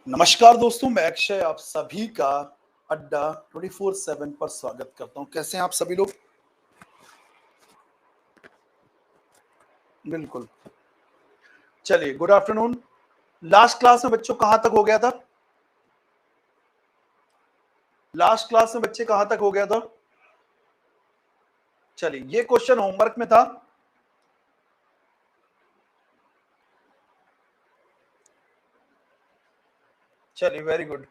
नमस्कार दोस्तों, मैं अक्षय आप सभी का अड्डा 24/7 पर स्वागत करता हूं। कैसे हैं आप सभी लोग? बिल्कुल। चलिए, गुड आफ्टरनून। लास्ट क्लास में बच्चों कहां तक हो गया था? लास्ट क्लास में बच्चे कहां तक हो गया था? चलिए, ये क्वेश्चन होमवर्क में था। चलिए, वेरी गुड।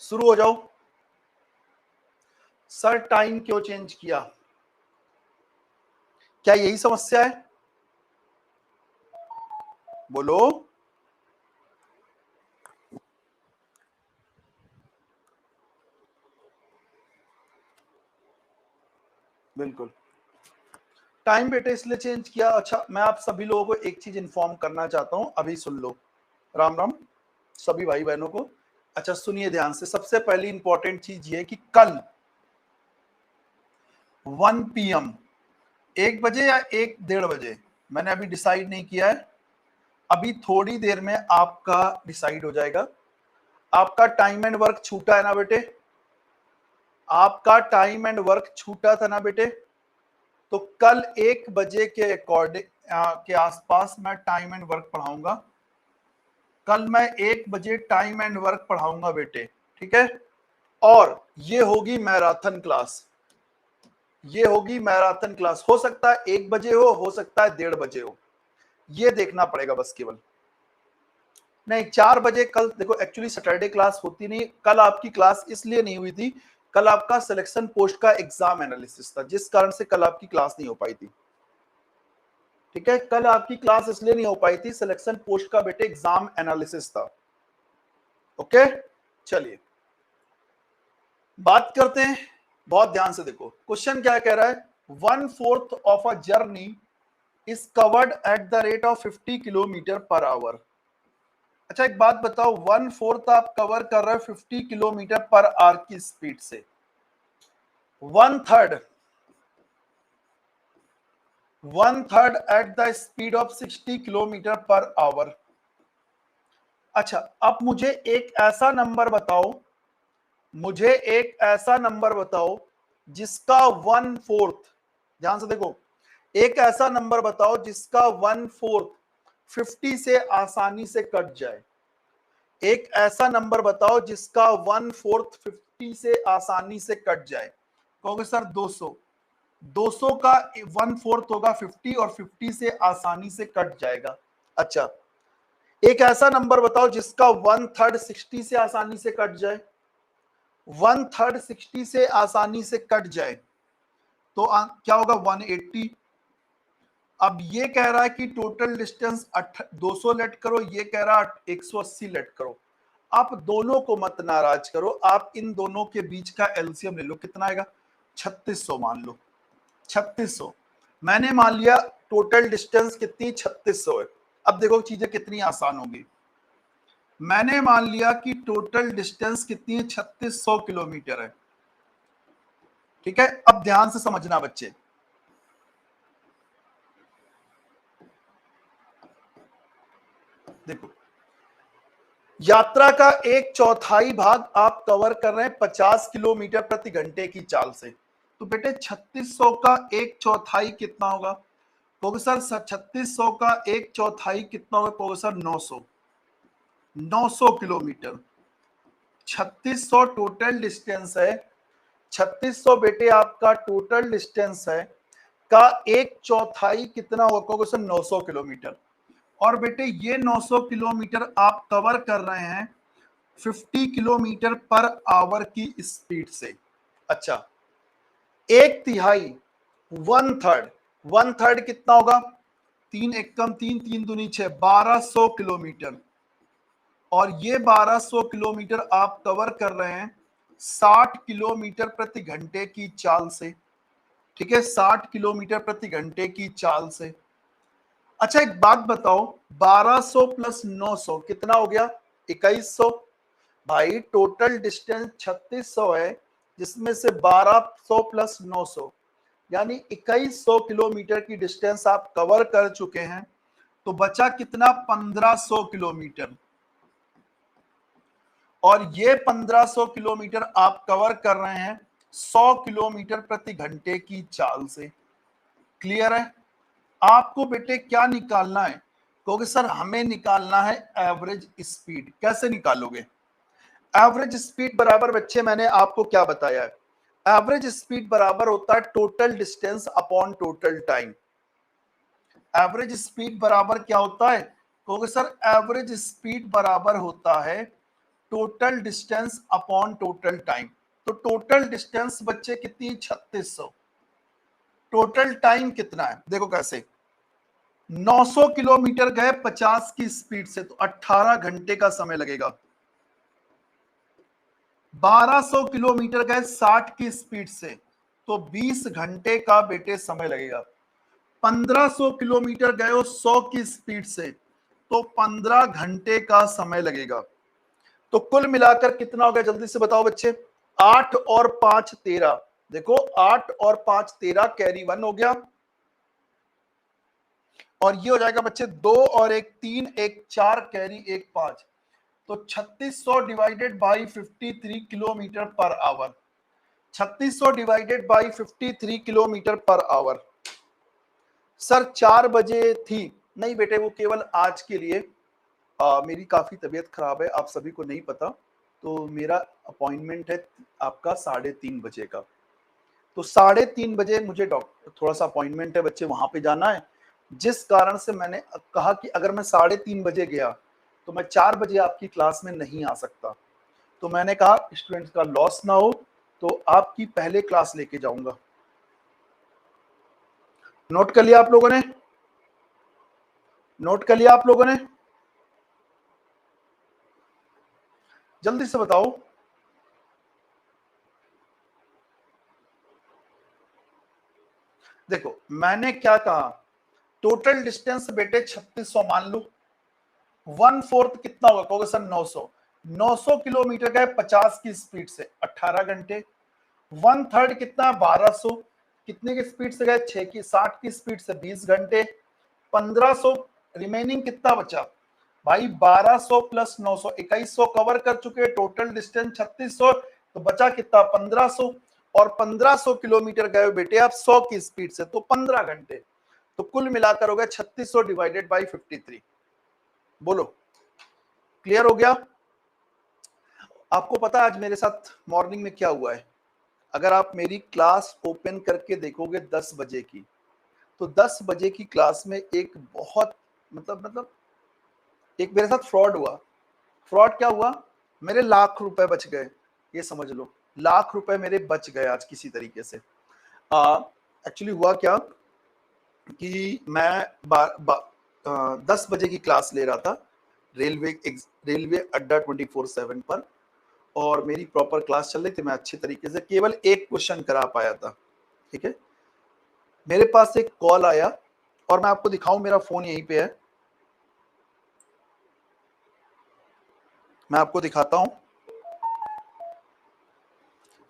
शुरू हो जाओ। सर, टाइम क्यों चेंज किया? क्या यही समस्या है? बोलो। बिल्कुल। टाइम बेटे इसलिए चेंज किया। अच्छा, मैं आप सभी लोगों को एक चीज इन्फॉर्म करना चाहता हूं, अभी सुन लो। राम राम सभी भाई बहनों को। अच्छा, सुनिए ध्यान से। सबसे पहली इंपॉर्टेंट चीज ये कि कल 1 PM 1 बजे या 1 डेढ़ बजे, मैंने अभी डिसाइड नहीं किया है। अभी थोड़ी देर में आपका डिसाइड हो जाएगा। आपका टाइम एंड वर्क छूटा है ना बेटे? आपका टाइम एंड वर्क छूटा था ना बेटे? तो कल 1 बजे के अकॉर्डिंग के आसपास मैं टाइम एंड वर्क पढ़ाऊंगा। कल मैं 1 बजे टाइम एंड वर्क पढ़ाऊंगा बेटे, ठीक है? और ये होगी मैराथन क्लास। ये होगी मैराथन क्लास। हो सकता है 1 बजे हो सकता है 1:30 बजे हो, ये देखना पड़ेगा बस केवल। नहीं, 4 बजे कल देखो, एक्चुअली सैटरडे क्लास होती नहीं। कल आपकी क्लास इसलिए नहीं हुई थी, कल आपका सिलेक्शन पोस्ट का एग्जाम एनालिसिस था, जिस कारण से कल आपकी क्लास नहीं हो पाई थी। ठीक है, कल आपकी क्लास इसलिए नहीं हो पाई थी, सिलेक्शन पोस्ट का बेटे एग्जाम एनालिसिस था। ओके, चलिए बात करते हैं। बहुत ध्यान से देखो, क्वेश्चन क्या कह रहा है। 1/4 of a journey is covered at the rate of 50 kilometre per our. अच्छा, एक बात बताओ, 1/4 आप कवर कर रहे हो 50 किलोमीटर पर आवर की स्पीड से। 1/3 at the speed of 60 kilometre per our. अच्छा, अब मुझे एक ऐसा नंबर बताओ, मुझे एक ऐसा नंबर बताओ जिसका 1/4, ध्यान से देखो, एक ऐसा नंबर बताओ जिसका 1/4 50 से आसानी से कट जाए। एक ऐसा नंबर बताओ जिसका 1/4 50 से आसानी से कट जाए। कहोगे सर 200। 200 का 1/4 होगा 50 और 50 से आसानी से कट जाएगा। अच्छा, एक ऐसा नंबर बताओ जिसका 1/3 60 से आसानी से कट जाए। 1/3 60 से आसानी से कट जाए तो क्या होगा? 180। अब ये कह रहा है कि टोटल डिस्टेंस 200 लेट करो, ये कह रहा है 180 लेट करो। आप दोनों को मत नाराज करो, आप इन दोनों के बीच का एलसीएम ले लो। कितना आएगा? 3600 मान लो। 3600 मैंने मान लिया। टोटल डिस्टेंस कितनी? 3600 है। अब देखो चीजें कितनी आसान होगी। मैंने मान लिया कि टोटल डिस्टेंस कितनी है? 3600 किलोमीटर है। ठीक है, अब ध्यान से समझना बच्चे। देखो, यात्रा का 1/4 भाग आप कवर कर रहे हैं 50 किलोमीटर प्रति घंटे की चाल से। तो बेटे 3600 का 1/4 कितना होगा? कहोगे सर 3600 का 1/4 कितना होगा? कहोगे सर 900। 900 किलोमीटर। 3600 टोटल डिस्टेंस है। 3600 बेटे आपका टोटल डिस्टेंस है का 1/4 कितना होगा? कहोगे सर 900 किलोमीटर। और बेटे ये 900 किलोमीटर आप कवर कर रहे हैं 50 किलोमीटर पर आवर की स्पीड से। अच्छा, 1/3 1/3 1/3 कितना होगा? 3 एकम 3 3 दूनी 6 1200 किलोमीटर। और ये 1200 किलोमीटर आप कवर कर रहे हैं 60 किलोमीटर प्रति घंटे की चाल से। ठीक है, 60 किलोमीटर प्रति घंटे की चाल से। अच्छा, एक बात बताओ, 1200 प्लस 900 कितना हो गया? 2100। भाई टोटल डिस्टेंस 3600 है, जिसमें से 1200 प्लस 900 यानी 2100 किलोमीटर की डिस्टेंस आप कवर कर चुके हैं। तो बचा कितना? 1500 किलोमीटर। और ये 1500 किलोमीटर आप कवर कर रहे हैं 100 किलोमीटर प्रति घंटे की चाल से। क्लियर है? आपको बेटे क्या निकालना है? क्योंकि सर हमें निकालना है एवरेज स्पीड। कैसे निकालोगे? एवरेज स्पीड बराबर बच्चे मैंने आपको क्या बताया है? एवरेज स्पीड बराबर होता है total distance upon total time. Average speed बराबर क्या होता है? क्योंकि सर एवरेज स्पीड बराबर होता है total distance upon total time. तो टोटल डिस्टेंस बच्चे कितनी? 3600। टोटल टाइम कितना है? देखो कैसे, 900 किलोमीटर गए 50 की स्पीड से तो 18 घंटे का समय लगेगा। 1200 किलोमीटर गए 60 की स्पीड से तो 20 घंटे का बेटे समय लगेगा। 1500 किलोमीटर गए हो 100 की स्पीड से तो 15 घंटे का समय लगेगा। तो कुल मिलाकर कितना हो गया? जल्दी से बताओ बच्चे। 8 और 5 13। देखो 8 और 5 13, कैरी 1 हो गया। और ये हो जाएगा बच्चे 2 और 1 3, 1 4, कैरी 1 5। तो 3600 divided by 53 kilometre per our. 3600 divided by 53 kilometre per our. Sir 4 बजे थी। नहीं बेटे, वो केवल आज के लिए। मेरी काफी तबीयत खराब है, आप सभी को नहीं पता। तो मेरा अपॉइंटमेंट है आपका 3:30 बजे का। तो 3:30 बजे मुझे डॉक्टर थोड़ा सा अपॉइंटमेंट है बच्चे, वहां पे जाना है। जिस कारण से मैंने कहा कि अगर मैं 3:30 बजे गया तो मैं 4 बजे आपकी क्लास में नहीं आ सकता। तो मैंने कहा स्टूडेंट्स का लॉस ना हो तो आपकी पहले क्लास लेके जाऊंगा। नोट कर लिया आप लोगों ने? नोट कर लिया आप लोगों ने? जल्दी से बताओ। देखो मैंने क्या कहा, टोटल डिस्टेंस बेटे 3600 मान लो। 1/4 कितना होगा? कहोगे सर 900। 900 किलोमीटर गए 50 की स्पीड से 18 घंटे। 1/3 कितना है? 1200। कितने की स्पीड से गए? 6 की 60 की स्पीड से 20 घंटे। 1500। रिमेनिंग कितना बचा भाई? 1200 प्लस 900 2100 कवर कर चुके। Total distance 3600। तो बचा कितना? 1500। और 1500 किलोमीटर गए बेटे आप 100 की स्पीड से तो 15 घंटे। तो कुल मिलाकर हो गया 3600 डिवाइडेड बाई 53। बोलो क्लियर हो गया? आपको पता है आज मेरे साथ मॉर्निंग में क्या हुआ है? अगर आप मेरी क्लास ओपन करके देखोगे 10 बजे की, तो 10 बजे की क्लास में एक बहुत मतलब एक मेरे साथ फ्रॉड हुआ। फ्रॉड क्या हुआ? मेरे लाख रुपए बच गए। ये समझ लो, लाख रुपए मेरे बच गए आज किसी तरीके से। एक्चुअली हुआ क्या कि मैं 10 बजे की क्लास ले रहा था रेलवे अड्डा 24/7 पर। और मेरी प्रॉपर क्लास चल रही थी, मैं अच्छे तरीके से केवल एक क्वेश्चन करा पाया था। ठीक है, मेरे पास एक कॉल आया और मैं आपको दिखाऊं, मेरा फोन यहीं पे है, मैं आपको दिखाता हूं।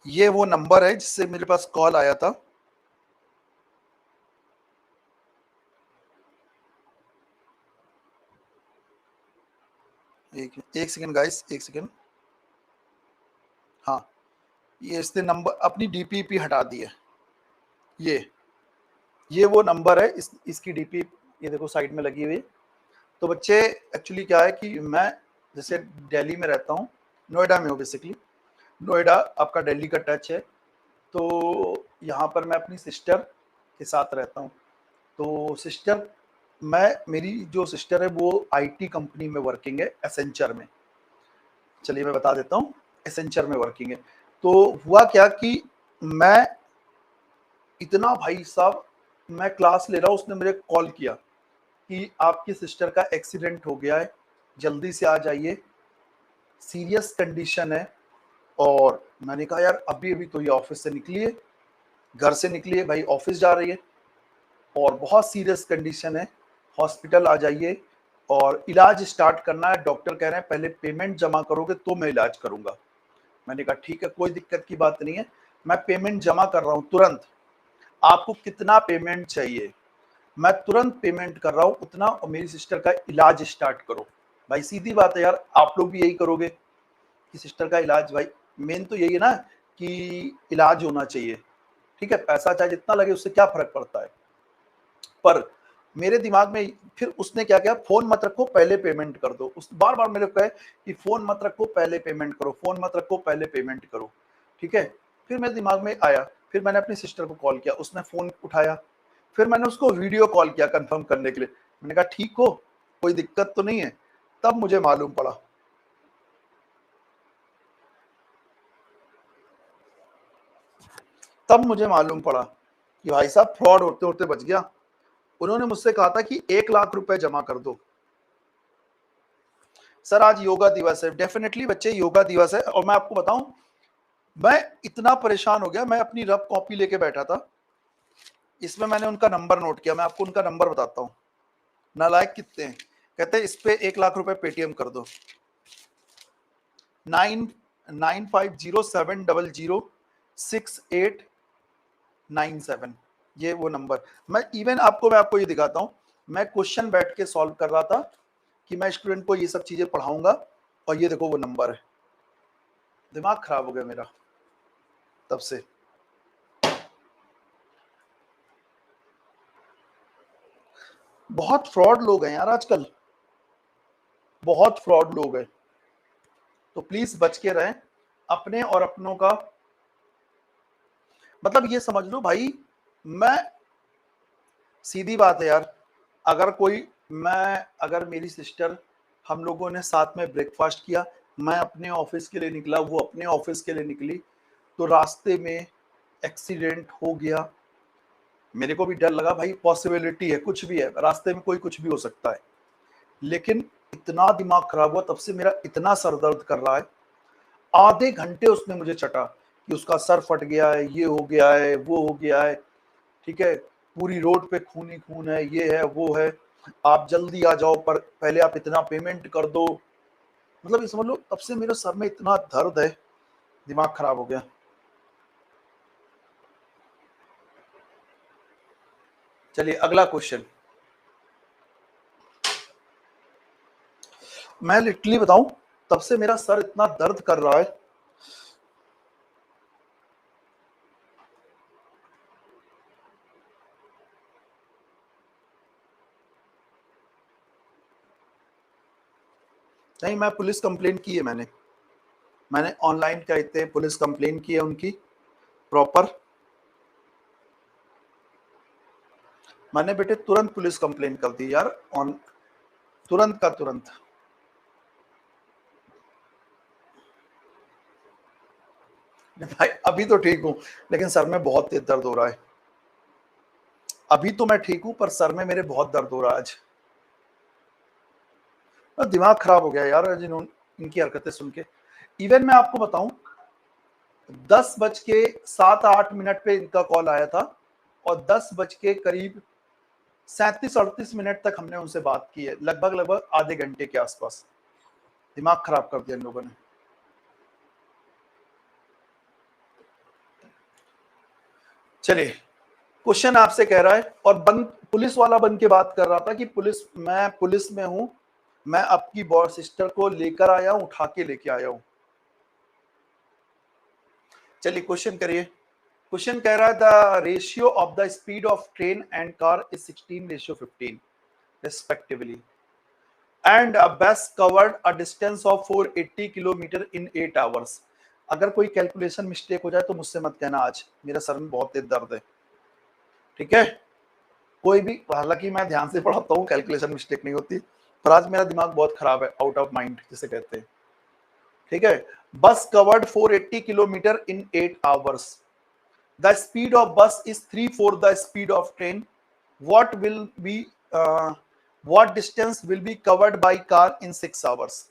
ये वो नंबर है जिससे मेरे पास कॉल आया था। एक सेकंड गाइस, एक सेकंड। हाँ, ये इसने नंबर अपनी डीपीपी हटा दी है। ये वो नंबर है, इसकी डीपी ये देखो साइड में लगी हुई है। तो बच्चे एक्चुअली क्या है कि मैं जैसे दिल्ली में रहता हूँ, नोएडा में हूँ बेसिकली। नोएडा आपका दिल्ली का टच है। तो यहाँ पर मैं अपनी सिस्टर के साथ रहता हूँ। तो सिस्टर, मेरी जो सिस्टर है वो आईटी कंपनी में वर्किंग है, एसेंचर में। चलिए मैं बता देता हूँ, एसेंचर में वर्किंग है। तो हुआ क्या कि मैं इतना भाई साहब, मैं क्लास ले रहा हूँ, उसने मुझे कॉल किया कि आपकी सिस्टर का एक्सीडेंट हो गया है, जल्दी से आ जाइए, सीरियस कंडीशन है। और मैंने कहा यार अभी अभी तो ये ऑफिस से निकली है, घर से निकली है भाई, ऑफिस जा रही है और बहुत सीरियस कंडीशन है, हॉस्पिटल आ जाइए और इलाज स्टार्ट करना है। डॉक्टर कह रहे हैं पहले पेमेंट जमा करोगे तो मैं इलाज करूंगा। मैंने कहा ठीक है, कोई दिक्कत की बात नहीं है, मैं पेमेंट जमा कर रहा हूँ तुरंत। आपको कितना पेमेंट चाहिए? मैं तुरंत पेमेंट कर रहा हूँ उतना, और मेरी सिस्टर का इलाज स्टार्ट करो। भाई सीधी बात है यार, आप लोग भी यही करोगे। कि सिस्टर का इलाज, भाई मेन तो यही है ना कि इलाज होना चाहिए, ठीक है, पैसा चाहे जितना लगे उससे क्या फर्क पड़ता है। पर मेरे दिमाग में फिर उसने क्या किया, फोन मत रखो पहले पेमेंट कर दो, उस बार बार मेरे को कहे कि फोन मत रखो पहले पेमेंट करो, फोन मत रखो पहले पेमेंट करो, ठीक है। फिर मेरे दिमाग में आया, फिर मैंने अपनी सिस्टर को कॉल किया, उसने फोन उठाया, फिर मैंने उसको वीडियो कॉल किया कंफर्म करने के लिए, मैंने कहा ठीक हो, कोई दिक्कत तो नहीं है। तब मुझे मालूम पड़ा, तब मुझे मालूम पड़ा कि भाई साहब फ्रॉड होते होते बच गया। उन्होंने मुझसे कहा था कि 1 लाख रुपए जमा कर दो। सर आज योगा दिवस है, डेफिनेटली बच्चे योगा दिवस है। और मैं आपको बताऊं, मैं इतना परेशान हो गया, मैं अपनी रफ कॉपी लेके बैठा था, इसमें मैंने उनका नंबर नोट किया, मैं आपको उनका नंबर बताता हूँ। नालायक कितने हैं, कहते हैं इस पे 1 लाख रुपए पेटीएम कर दो। 99507006 897, ये वो नंबर। मैं आपको ये दिखाता हूँ, मैं क्वेश्चन बैठ के सॉल्व कर रहा था कि मैं स्टूडेंट को ये सब चीजें पढ़ाऊंगा, और ये देखो वो नंबर है। दिमाग खराब हो गया मेरा तब से। बहुत फ्रॉड लोग हैं यार आजकल, बहुत फ्रॉड लोग हैं, तो प्लीज बच के रहें अपने और अपनों का। मतलब ये समझ लो भाई, मैं सीधी बात है यार, अगर कोई, मैं अगर मेरी सिस्टर, हम लोगों ने साथ में ब्रेकफास्ट किया, मैं अपने ऑफिस के लिए निकला, वो अपने ऑफिस के लिए निकली, तो रास्ते में एक्सीडेंट हो गया, मेरे को भी डर लगा भाई, पॉसिबिलिटी है, कुछ भी है, रास्ते में कोई कुछ भी हो सकता है। लेकिन इतना दिमाग खराब हुआ, तब से मेरा इतना सर दर्द कर रहा है। आधे घंटे उसने मुझे चटा कि उसका सर फट गया है, ये हो गया है, वो हो गया है, ठीक है, पूरी रोड पे खून ही खून है, ये है वो है, आप जल्दी आ जाओ, पर पहले आप इतना पेमेंट कर दो। मतलब ये समझ लो, तब से मेरे सर में इतना दर्द है, दिमाग खराब हो गया। चलिए अगला क्वेश्चन। मैं लिटरली बताऊं, तब से मेरा सर इतना दर्द कर रहा है। नहीं, मैं पुलिस कंप्लेंट की है, मैंने ऑनलाइन कहते पुलिस कंप्लेंट की है उनकी प्रॉपर। मैंने बेटे तुरंत पुलिस कंप्लेंट कर दी यार, ऑन, तुरंत का तुरंत। भाई अभी तो ठीक हूँ, लेकिन सर में बहुत तेज दर्द हो रहा है। अभी तो मैं ठीक हूँ, पर सर में मेरे बहुत दर्द हो रहा है आज। दिमाग खराब हो गया यार जिन्होंने इनकी हरकतें सुन के। इवन मैं आपको बताऊं, 10:07-8 पे इनका कॉल आया था, और 10 बज के करीब 37-38 मिनट तक हमने उनसे बात की है, लगभग लगभग आधे घंटे के आसपास। दिमाग खराब कर दिया इन लोगों ने। चलिए, क्वेश्चन आपसे कह रहा है, और बन पुलिस वाला बन के बात कर रहा था कि मैं पुलिस में हूं, मैं आपकी बॉस सिस्टर को लेकर आया हूं, उठा के लेके आया हूं। चलिए क्वेश्चन करिए। क्वेश्चन कह रहा है the ratio of the speed of train and car is 16:15 respectively, and a bus covered a distance of 480 kilometre in 8 hours। अगर कोई कैलकुलेशन मिस्टेक हो जाए तो मुझसे मत कहना, आज मेरे सर में बहुत तेज दर्द है, ठीक है। कोई भी, हालांकि मैं ध्यान से पढ़ाता हूँ, कैलकुलेशन मिस्टेक नहीं होती, पर आज मेरा दिमाग बहुत खराब है, आउट ऑफ माइंड जिसे कहते हैं, ठीक है। बस covered 480 kilometre in 8 hours, the speed of bus is 3/4 the speed of train, what will be uh, what distance will be covered by car in 6 hours।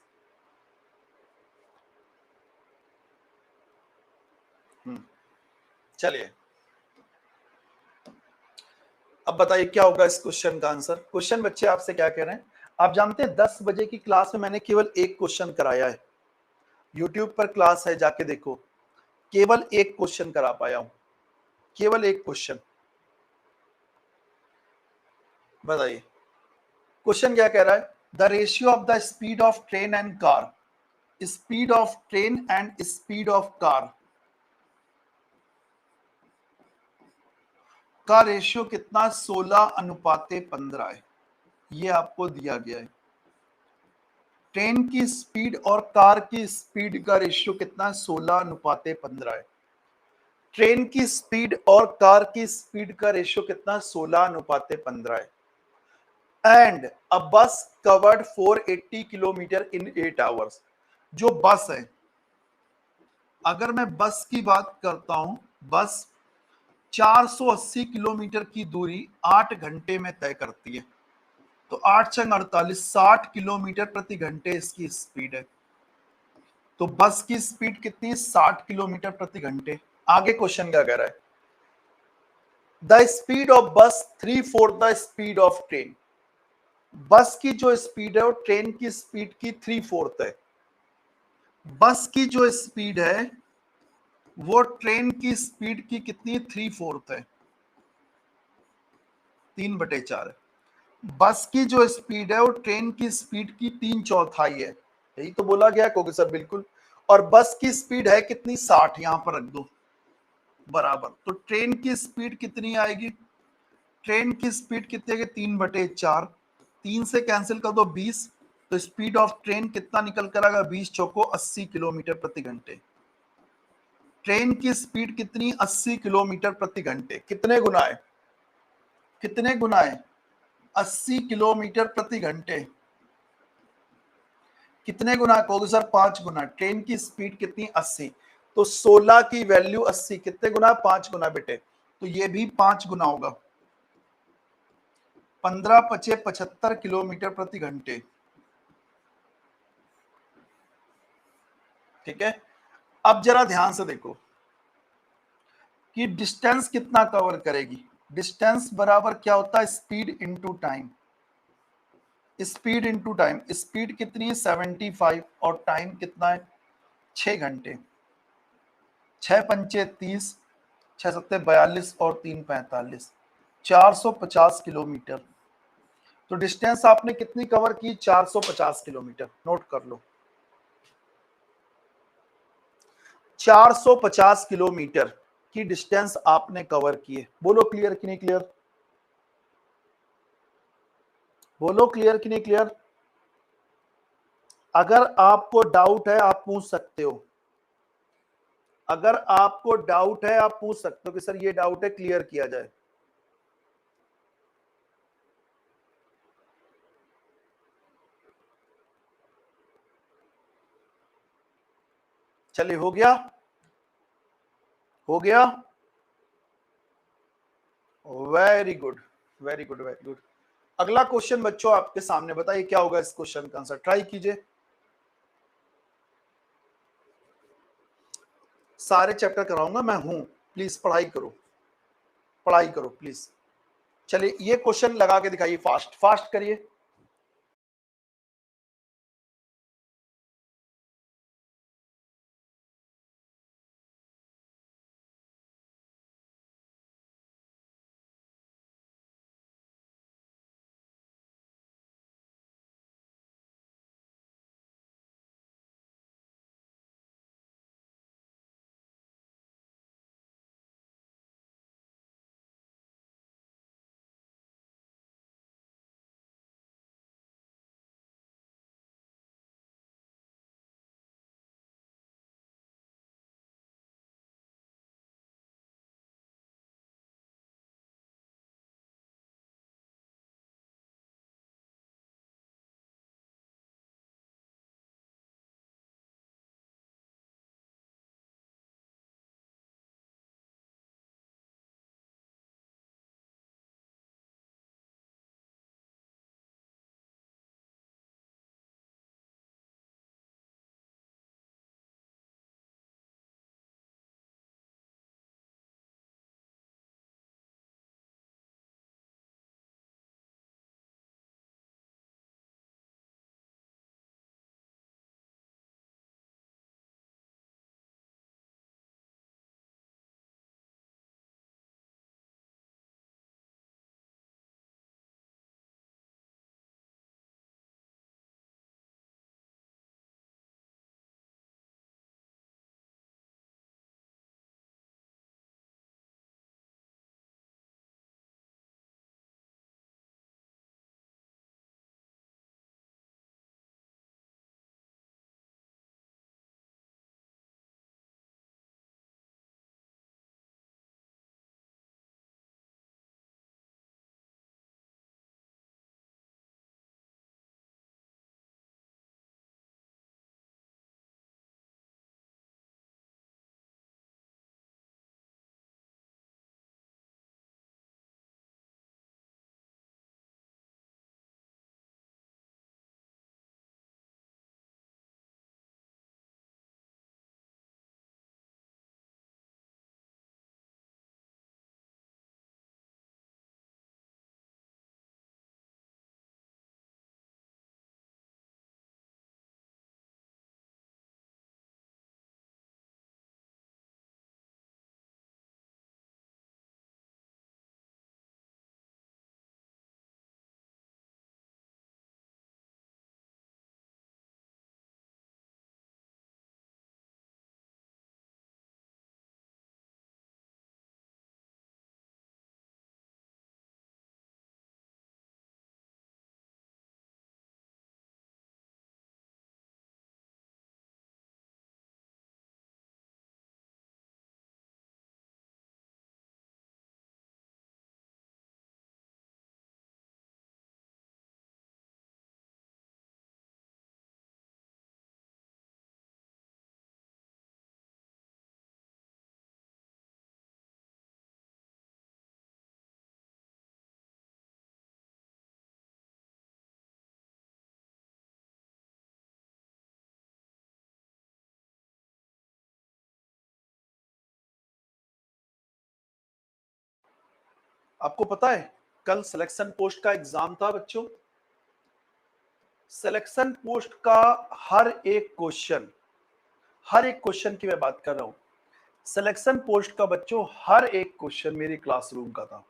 चलिए अब बताइए क्या होगा इस क्वेश्चन का आंसर। क्वेश्चन बच्चे आपसे क्या कह रहे हैं, आप जानते हैं 10 बजे की क्लास में मैंने केवल एक क्वेश्चन कराया है, यूट्यूब पर क्लास है, जाके देखो, केवल एक क्वेश्चन करा पाया हूं, केवल एक क्वेश्चन। बताइए क्वेश्चन क्या कह रहा है, the ratio of the speed of train and car speed of train and speed of car का रेशियो कितना 16:15 है। ये आपको दिया गया है। ट्रेन की स्पीड और कार की स्पीड का रेशियो कितना 16:15 है। ट्रेन की स्पीड और कार की स्पीड का रेशियो कितना 16:15 है। एंड अ बस कवर्ड 480 किलोमीटर इन 8 आवर्स। जो बस है, अगर मैं बस की बात करता हूं, बस 480 किलोमीटर की दूरी 8 घंटे में तय करती है। तो 8 छंग 48, 60 किलोमीटर प्रति घंटे इसकी स्पीड है। तो बस की स्पीड कितनी? 60 किलोमीटर प्रति घंटे। आगे क्वेश्चन क्या कह रहा है? द स्पीड ऑफ बस 3/4 द स्पीड ऑफ ट्रेन। बस की जो स्पीड है वो ट्रेन की स्पीड की 3/4 है। बस की जो स्पीड है वो ट्रेन की स्पीड की कितनी? 3/4 है, 3/4 है। बस की जो स्पीड है वो ट्रेन की स्पीड की 3/4 है। यही तो बोला गया है सर, बिल्कुल। और बस की स्पीड है कितनी? 60। यहां पर रख दो बराबर। तो ट्रेन की स्पीड कितनी आएगी? ट्रेन की स्पीड कितनी है? 3/4। 3 से कैंसिल कर दो 20। तो स्पीड ऑफ ट्रेन कितना निकल कर आएगा? 20 चौको 80 किलोमीटर प्रति घंटे। ट्रेन की स्पीड कितनी? 80 किलोमीटर प्रति घंटे। कितने गुना है? कितने गुना है? 80 किलोमीटर प्रति घंटे। कितने गुना कहोगे सर? 5 गुना। ट्रेन की स्पीड कितनी? 80। तो 16 की वैल्यू 80 कितने गुना? 5 गुना बेटे। तो ये भी 5 गुना होगा। 15×5 = 75 किलोमीटर प्रति घंटे। ठीक है। अब जरा ध्यान से देखो कि डिस्टेंस कितना कवर करेगी। डिस्टेंस बराबर क्या होता है? Speed into time. Speed into time. Speed कितनी है? 75। और टाइम कितना है? 6 घंटे। 6×5 = 30, 6×7 = 42 और 3 × 45, 450 किलोमीटर। तो डिस्टेंस आपने कितनी कवर की? 450 किलोमीटर। नोट कर लो, 450 किलोमीटर की डिस्टेंस आपने कवर की है। बोलो क्लियर कि नहीं क्लियर? बोलो क्लियर कि नहीं क्लियर? अगर आपको डाउट है आप पूछ सकते हो। अगर आपको डाउट है आप पूछ सकते हो कि सर ये डाउट है, क्लियर किया जाए। चलिए, हो गया? हो गया? Very good, very good, very good. अगला क्वेश्चन बच्चों आपके सामने, बताइए क्या होगा इस क्वेश्चन का आंसर। ट्राई कीजिए। सारे चैप्टर कराऊंगा मैं हूं, प्लीज पढ़ाई करो, पढ़ाई करो प्लीज। चलिए ये क्वेश्चन लगा के दिखाइए, फास्ट फास्ट करिए। आपको पता है कल सिलेक्शन पोस्ट का एग्जाम था बच्चों। सिलेक्शन पोस्ट का हर एक क्वेश्चन की मैं बात कर रहा हूं। सिलेक्शन पोस्ट का बच्चों हर एक क्वेश्चन मेरे क्लासरूम का था।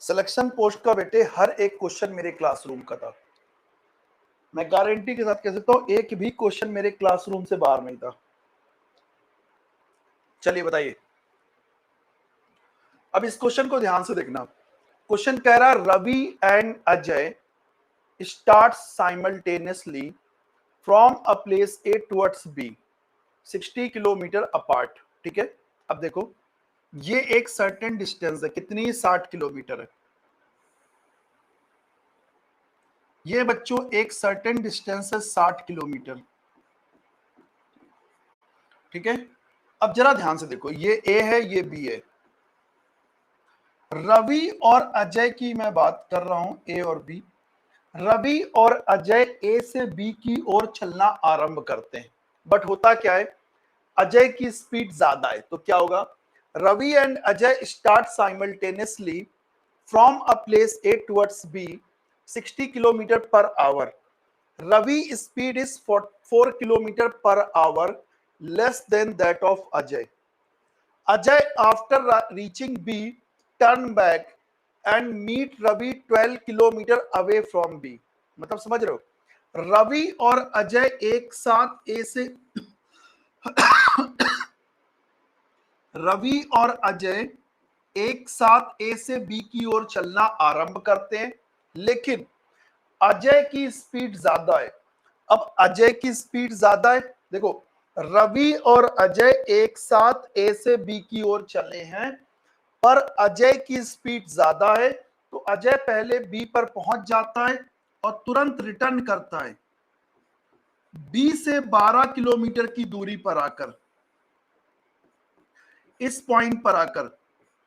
सिलेक्शन पोस्ट का बेटे हर एक क्वेश्चन मेरे क्लासरूम का था। मैं गारंटी के साथ कह सकता हूं एक भी क्वेश्चन मेरे क्लासरूम से बाहर नहीं था। चलिए बताइए, अब इस क्वेश्चन को ध्यान से देखना। क्वेश्चन कह रहा Ravi and Ajay start simultaneously from a place A towards B 60 kilometre apart. ठीक है, अब देखो ये एक सर्टेन डिस्टेंस है, कितनी? 60 किलोमीटर है। ये बच्चों एक सर्टेन डिस्टेंस है 60 किलोमीटर। ठीक है, अब जरा ध्यान से देखो, ये ए है, ये बी है। रवि और अजय की मैं बात कर रहा हूं, ए और बी। रवि और अजय ए से बी की ओर चलना आरंभ करते हैं, बट होता क्या है, अजय की स्पीड ज्यादा है, तो क्या होगा? Ravi and Ajay start simultaneously from a place A towards B 60 kilometre per hour. Ravi speed is 4 kilometre per hour less than that of Ajay. Ajay, after reaching B, turn back and meet Ravi 12 kilometre away from B। मतलब समझ रहे हो, रवि और अजय एक साथ ए से रवि और अजय एक साथ ए से बी की ओर चलना आरंभ करते हैं, लेकिन अजय की स्पीड ज्यादा है। अब अजय की स्पीड ज्यादा है, देखो रवि और अजय एक साथ ए से बी की ओर चले हैं, पर अजय की स्पीड ज्यादा है, तो अजय पहले बी पर पहुंच जाता है और तुरंत रिटर्न करता है। बी से 12 किलोमीटर की दूरी पर आकर, इस पॉइंट पर आकर,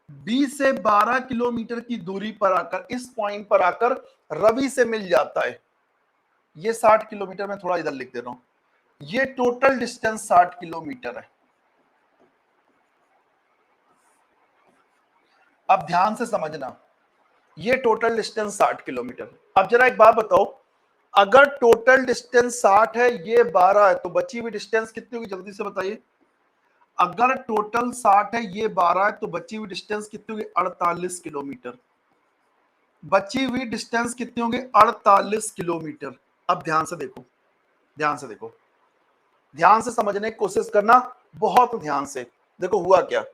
बी से 12 किलोमीटर की दूरी पर आकर, इस पॉइंट पर आकर रवि से मिल जाता है। ये 60 किलोमीटर, में थोड़ा इधर लिख दे रहा हूं, ये टोटल डिस्टेंस 60 किलोमीटर है। अब ध्यान से समझना, ये टोटल डिस्टेंस 60 किलोमीटर। अब जरा एक बात बताओ, अगर टोटल डिस्टेंस 60 है, ये 12 है, तो बची हुई डिस्टेंस कितनी होगी? जल्दी से बताइए। अगर टोटल 60 है, ये 12 है, तो बची हुई डिस्टेंस कितनी होगी? 48 किलोमीटर। बची हुई डिस्टेंस कितनी होगी? 48 किलोमीटर। अब ध्यान से देखो, ध्यान से देखो, ध्यान से समझने की कोशिश करना, बहुत ध्यान से देखो। हुआ क्या,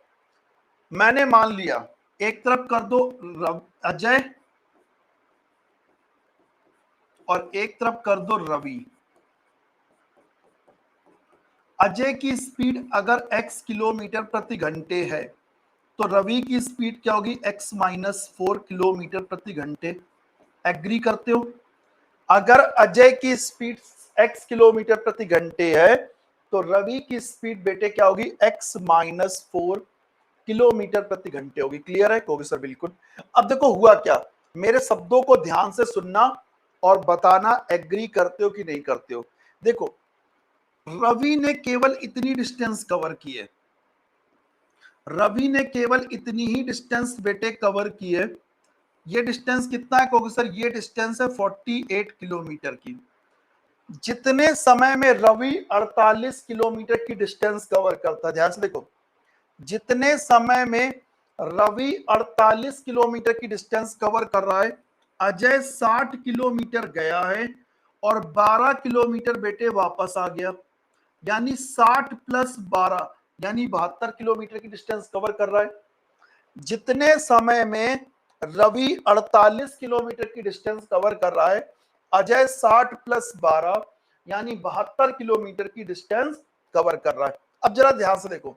मैंने मान लिया एक तरफ कर दो अजय और एक तरफ कर दो रवि। अजय की स्पीड अगर x किलोमीटर प्रति घंटे है, तो रवि की स्पीड क्या होगी? x-4 किलोमीटर प्रति घंटे। एग्री करते हो? अगर अजय की स्पीड x किलोमीटर प्रति घंटे है, तो रवि की स्पीड बेटे क्या होगी? x-4 किलोमीटर प्रति घंटे होगी। क्लियर है? कहोगे सर बिल्कुल। अब देखो हुआ क्या, मेरे शब्दों को ध्यान से सुनना और बताना एग्री करते हो कि नहीं करते हो। देखो रवि ने केवल इतनी डिस्टेंस कवर की है, रवि ने केवल इतनी ही डिस्टेंस बेटे कवर की है। ये डिस्टेंस कितना है? कहोगे सर ये डिस्टेंस है 48 किलोमीटर की। जितने समय में रवि 48 किलोमीटर की डिस्टेंस कवर करता है, ध्यान से देखो, जितने समय में रवि 48 किलोमीटर की डिस्टेंस कवर कर रहा है, अजय 60 किलोमीटर गया है और 12 किलोमीटर बेटे वापस आ गया, यानी 60 + 12 यानी 72 किलोमीटर की डिस्टेंस कवर कर रहा है। जितने समय में रवि 48 किलोमीटर की डिस्टेंस कवर कर रहा है, अजय 60 + 12 यानी 72 किलोमीटर की डिस्टेंस कवर कर रहा है। अब जरा ध्यान से देखो,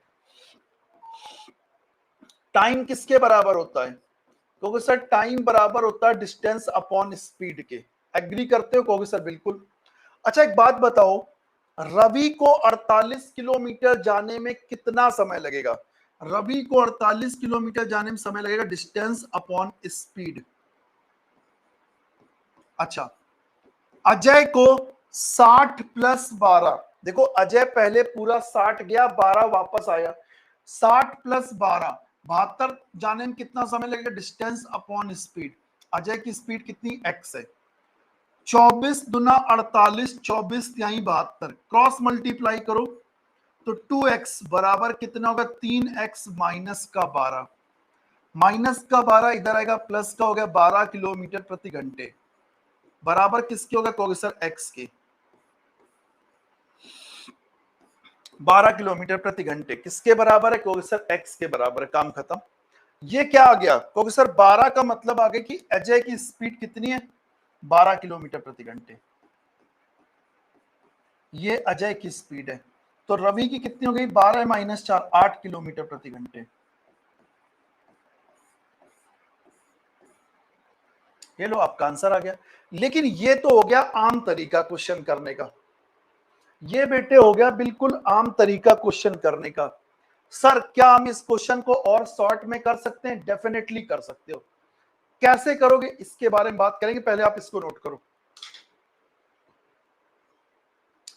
टाइम किसके बराबर होता है? क्योंकि सर टाइम बराबर होता है डिस्टेंस अपॉन स्पीड के। एग्री करते हो? कहोगे सर बिल्कुल। अच्छा एक बात बताओ, रवि को 48 किलोमीटर जाने में कितना समय लगेगा? रवि को 48 किलोमीटर जाने में समय लगेगा डिस्टेंस अपॉन स्पीड। अच्छा, अजय को 60 + 12 देखो अजय पहले पूरा 60 गया, 12 वापस आया, 60 प्लस 12 72 जाने में कितना समय लगेगा? Distance upon speed. अजय की स्पीड कितनी? x है। 24 दुना 48, 24 यानी 72, क्रॉस मल्टीप्लाई करो तो 2x बराबर कितना होगा? 3x माइनस का 12, माइनस का 12 इधर आएगा, प्लस का हो गया 12 किलोमीटर प्रति घंटे, बराबर किसके होगा? कहोगे सर x के। 12 किलोमीटर प्रति घंटे किसके बराबर है? कहोगे सर x के बराबर है, काम खत्म। ये क्या आ गया? कहोगे सर 12 का मतलब आ गया कि अजय की स्पीड कितनी है? 12 किलोमीटर प्रति घंटे। ये अजय की स्पीड है, तो रवि की कितनी हो गई? 12 माइनस 4, 8 किलोमीटर प्रति घंटे। ये लो आपका आंसर आ गया। लेकिन ये तो हो गया आम तरीका क्वेश्चन करने का, ये बेटे हो गया बिल्कुल आम तरीका क्वेश्चन करने का। सर क्या हम इस क्वेश्चन को और शॉर्ट में कर सकते हैं? डेफिनेटली कर सकते हो। कैसे करोगे इसके बारे में बात करेंगे, पहले आप इसको नोट करो।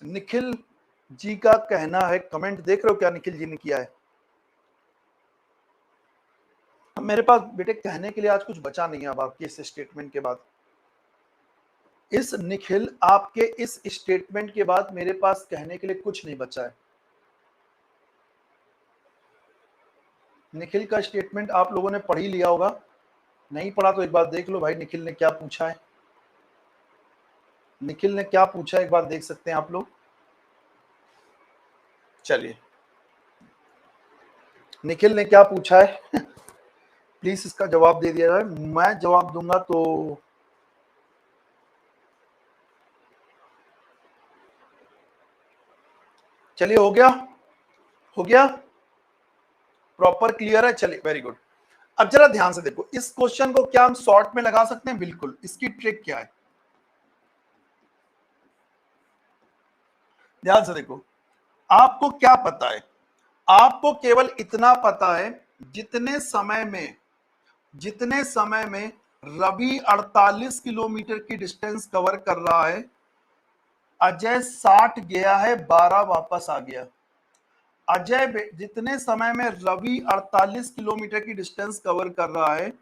निखिल जी का कहना है, कमेंट देख रहे हो क्या निखिल जी ने किया है? मेरे पास बेटे कहने के लिए आज कुछ बचा नहीं है अब आपके इस स्टेटमेंट के बाद। इस निखिल आपके इस स्टेटमेंट के बाद मेरे पास कहने के लिए कुछ नहीं बचा है। निखिल का स्टेटमेंट आप लोगों ने पढ़ ही लिया होगा, नहीं पढ़ा तो एक बार देख लो भाई निखिल ने क्या पूछा है। निखिल ने क्या पूछा है एक बार देख सकते हैं आप लोग। चलिए निखिल ने क्या पूछा है प्लीज इसका जवाब दे दिया जाए, मैं जवाब दूंगा तो। चलिए हो गया, हो गया, प्रॉपर क्लियर है। चलिए वेरी गुड। अब जरा ध्यान से देखो, इस क्वेश्चन को क्या हम शॉर्ट में लगा सकते हैं? बिल्कुल। इसकी ट्रिक क्या है? ध्यान से देखो, आपको क्या पता है? आपको केवल इतना पता है, जितने समय में रवि 48 किलोमीटर की डिस्टेंस कवर कर रहा है, अजय 60 गया है, 12 वापस आ गया। जितने समय में रवि 48 किलोमीटर की डिस्टेंस कवर कर रहा है,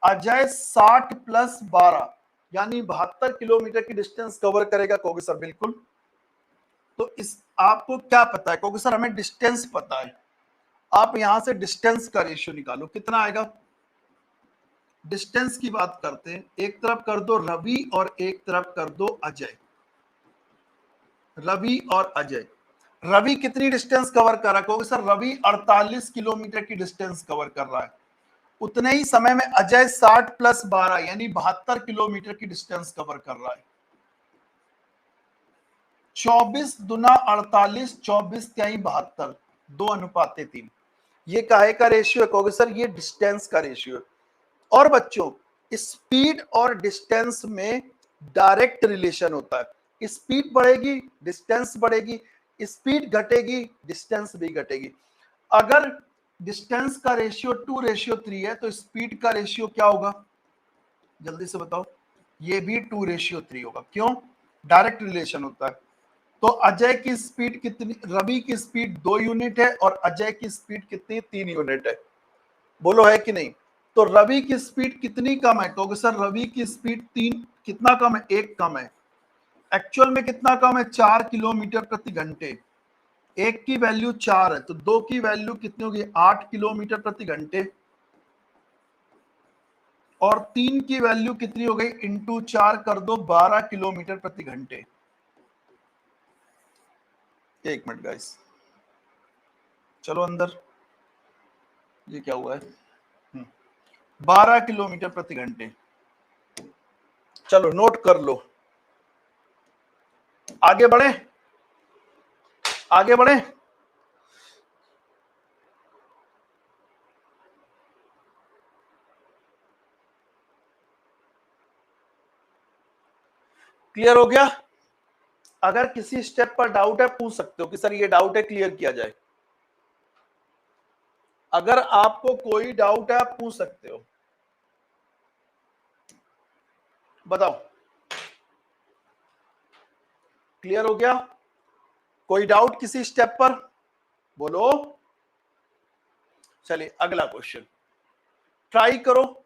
अजय 60 प्लस 12 यानी 72 किलोमीटर की डिस्टेंस कवर करेगा। कहोगे सर बिल्कुल। तो इस आपको क्या पता है? कहोगे सर हमें डिस्टेंस पता है। आप यहां से डिस्टेंस का रेशियो निकालो, कितना आएगा? डिस्टेंस की बात करते हैं, एक तरफ कर दो रवि और एक तरफ कर दो अजय। रवि और अजय, रवि कितनी डिस्टेंस कवर कर रहा है? कहोगे सर रवि 48 किलोमीटर की डिस्टेंस कवर कर रहा है। उतने ही समय में अजय 60 प्लस 12 यानी 72 किलोमीटर की डिस्टेंस कवर कर रहा है। 24 दुना 48, 24 त्याई 72, 2:3। ये काहे का रेशियो है? कहोगे सर ये डिस्टेंस का रेशियो है। और बच्चों स्पीड और डिस्टेंस में डायरेक्ट रिलेशन होता है। स्पीड बढ़ेगी डिस्टेंस बढ़ेगी, स्पीड घटेगी डिस्टेंस भी घटेगी। अगर डिस्टेंस का रेशियो 2:3 है तो स्पीड का रेशियो क्या होगा? जल्दी से बताओ। ये भी 2:3 होगा। क्यों? डायरेक्ट रिलेशन होता है। तो अजय की स्पीड कितनी? रवि की स्पीड 2 यूनिट है और अजय की स्पीड कितनी? 3 यूनिट है। बोलो है कि नहीं? तो रवि की स्पीड कितनी कम है? कहोगे सर रवि की स्पीड 3 कितना कम है? 1 कम है। एक्चुअल में कितना कम है? 4 किलोमीटर प्रति घंटे। एक की वैल्यू 4 है तो दो की वैल्यू कितनी होगी? 8 किलोमीटर प्रति घंटे। और 3 की वैल्यू कितनी हो गई? इंटू 4 कर दो, 12 किलोमीटर प्रति घंटे। एक मिनट गाइस, चलो अंदर। ये क्या हुआ है? 12 किलोमीटर प्रति घंटे। चलो नोट कर लो। आगे बढ़े, आगे बढ़े। क्लियर हो गया? अगर किसी स्टेप पर डाउट है पूछ सकते हो कि सर ये डाउट है, क्लियर किया जाए। अगर आपको कोई डाउट है आप पूछ सकते हो, बताओ। क्लियर हो गया? कोई डाउट किसी स्टेप पर? बोलो। चलिए अगला क्वेश्चन ट्राई करो,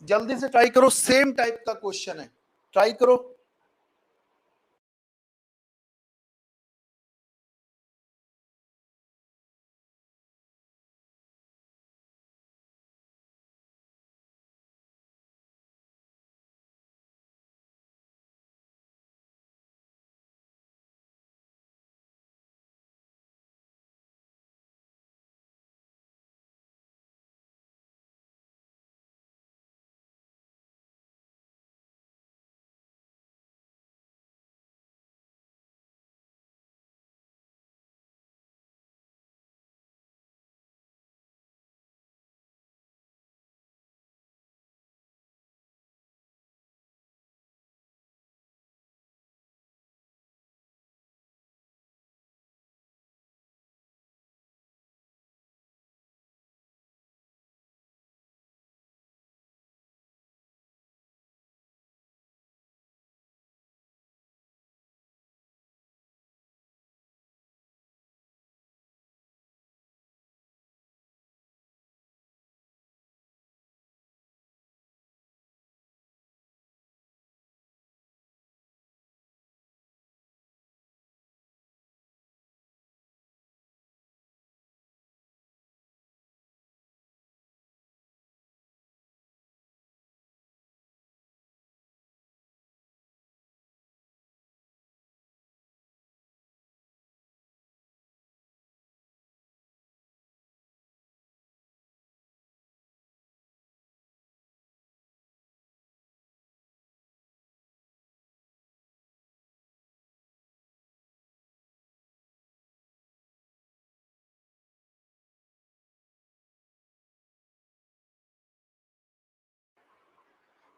जल्दी से ट्राई करो, सेम टाइप का क्वेश्चन है, ट्राई करो।